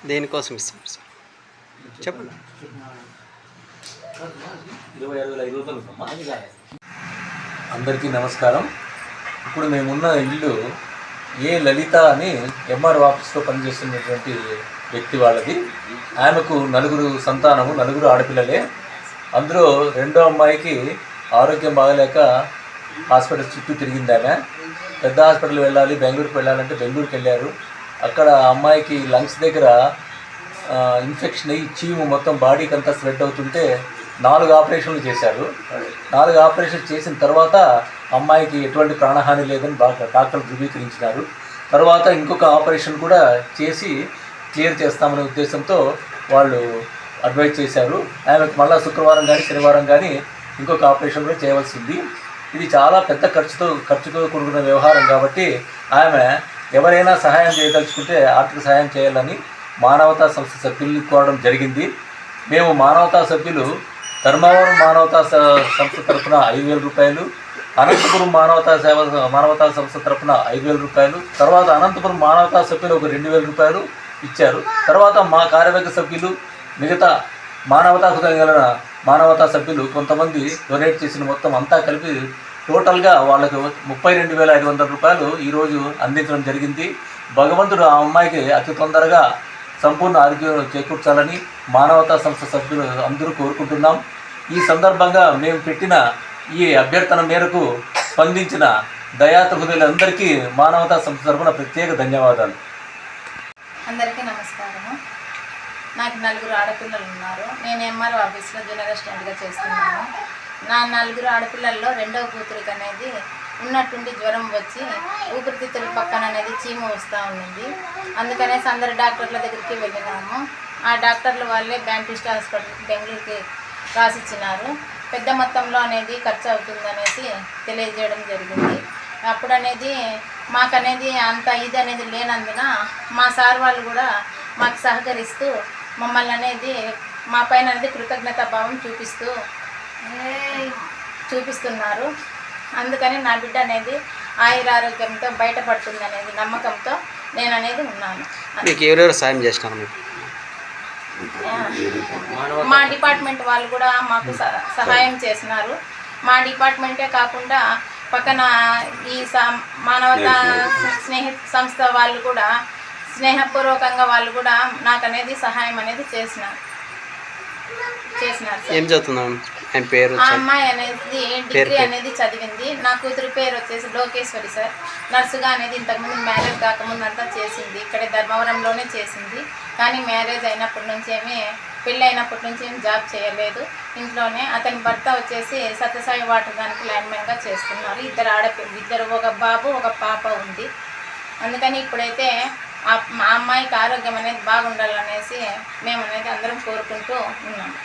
దేనికోసం ఇస్తాం సార్ చెప్పండి. అందరికీ నమస్కారం. ఇప్పుడు మేమున్న ఇల్లు ఏ లలిత అని ఎంఆర్ ఆఫీస్లో పనిచేస్తున్నటువంటి వ్యక్తి వాళ్ళది. ఆమెకు 4 సంతానము, 4 ఆడపిల్లలే. అందులో రెండో అమ్మాయికి ఆరోగ్యం బాగలేక హాస్పిటల్ చుట్టూ తిరిగింది. ఆమె పెద్ద హాస్పిటల్ వెళ్ళాలి, బెంగళూరుకి వెళ్ళాలంటే బెంగళూరుకి వెళ్ళారు. అక్కడ అమ్మాయికి లంగ్స్ దగ్గర ఇన్ఫెక్షన్ అయ్యి చీము మొత్తం బాడీకి అంతా స్ప్రెడ్ అవుతుంటే 4 ఆపరేషన్లు చేశారు. 4 ఆపరేషన్లు చేసిన తర్వాత అమ్మాయికి ఎటువంటి ప్రాణహాని లేదని డాక్టర్లు ధృవీకరించినారు. తర్వాత ఇంకొక ఆపరేషన్ కూడా చేసి క్లియర్ చేస్తామనే ఉద్దేశంతో వాళ్ళు అడ్వైజ్ చేశారు. ఆమెకు మళ్ళీ శుక్రవారం కానీ శనివారం కానీ ఇంకొక ఆపరేషన్ కూడా చేయవలసింది. ఇది చాలా పెద్ద ఖర్చుతో కూడుకున్న వ్యవహారం కాబట్టి ఆమె ఎవరైనా సహాయం చేయదలుచుకుంటే ఆర్థిక సహాయం చేయాలని మానవతా సంస్థ సభ్యులు కోరడం జరిగింది. మేము మానవతా సభ్యులు ధర్మవరం మానవతా సంస్థ తరఫున 5,000 రూపాయలు, అనంతపురం మానవతా సంస్థ తరఫున 5,000 రూపాయలు, తర్వాత అనంతపురం మానవతా సభ్యులు ఒక 2,000 రూపాయలు ఇచ్చారు. తర్వాత మా కార్యవర్గ సభ్యులు, మిగతా మానవతా హృదయం గల మానవతా సభ్యులు కొంతమంది డొనేట్ చేసిన మొత్తం అంతా కలిపి టోటల్గా వాళ్ళకు 32,500 రూపాయలు ఈరోజు అందించడం జరిగింది. భగవంతుడు ఆ అమ్మాయికి అతి తొందరగా సంపూర్ణ ఆరోగ్యం చేకూర్చాలని మానవతా సంస్థ సభ్యులు అందరూ కోరుకుంటున్నాం. ఈ సందర్భంగా మేము పెట్టిన ఈ అభ్యర్థన మేరకు స్పందించిన దయాత హృదయులందరికీ మానవతా సంస్థ తరఫున ప్రత్యేక ధన్యవాదాలు. అందరికీ నమస్కారము. నాకు 4 ఆడపిల్లలు ఉన్నారు. నేను ఎంఆర్ ఆఫీస్లో జూనియర్ అసిస్టెంట్గా చేస్తున్నాను. నా 4 ఆడపిల్లల్లో రెండవ కూతురికి అనేది ఉన్నట్టుండి జ్వరం వచ్చి ఊపిరితిత్తుల పక్కన అనేది చీము వస్తూ ఉండింది. అందుకనేసి అందరు డాక్టర్ల దగ్గరికి వెళ్ళినాము. ఆ డాక్టర్లు వాళ్ళే బ్యాంకిస్ట్ హాస్పిటల్కి బెంగళూరుకి రాసిచ్చినారు. పెద్ద మొత్తంలో అనేది ఖర్చు అవుతుందనేసి తెలియజేయడం జరిగింది. అప్పుడు అనేది మాకనేది అంత ఇది అనేది లేనందున మా సార్ వాళ్ళు కూడా మాకు సహకరిస్తూ మమ్మల్ని అనేది మా పైన అనేది కృతజ్ఞతా భావం చూపిస్తున్నారు. అందుకని నా బిడ్డ అనేది ఆయురారోగ్యంతో బయటపడుతుంది అనేది నమ్మకంతో నేను అనేది ఉన్నాను. మీకు ఎవరెవరు సాయం చేసినారు? మీకు మా డిపార్ట్మెంట్ వాళ్ళు కూడా మాకు సహాయం చేసినారు. మా డిపార్ట్మెంటే కాకుండా పక్కన ఈ మానవతా సంస్థ వాళ్ళు కూడా స్నేహపూర్వకంగా వాళ్ళు కూడా నాకు అనేది సహాయం అనేది చేసినారు. ఏం చదువుతున్నాం? ఆయన పేరు? ఆ అమ్మాయి అనేది డిగ్రీ అనేది చదివింది. నా కూతురు పేరు వచ్చేసి లోకేశ్వరి సార్. నర్సుగా అనేది ఇంతకుముందు మ్యారేజ్ కాకముందు అంతా చేసింది. ఇక్కడే ధర్మవరంలోనే చేసింది. కానీ మ్యారేజ్ అయినప్పటి నుంచి పెళ్ళి అయినప్పటి నుంచి ఏం జాబ్ చేయలేదు, ఇంట్లోనే. అతని భర్త వచ్చేసి సత్యసాయి వాటర్ దానికి లైన్మెన్గా చేస్తున్నారు. ఇద్దరు ఒక బాబు ఒక పాప ఉంది. అందుకని ఇప్పుడైతే ఆ అమ్మాయికి ఆరోగ్యం అనేది బాగుండాలనేసి మేము అనేది అందరం కోరుకుంటూ ఉన్నాము.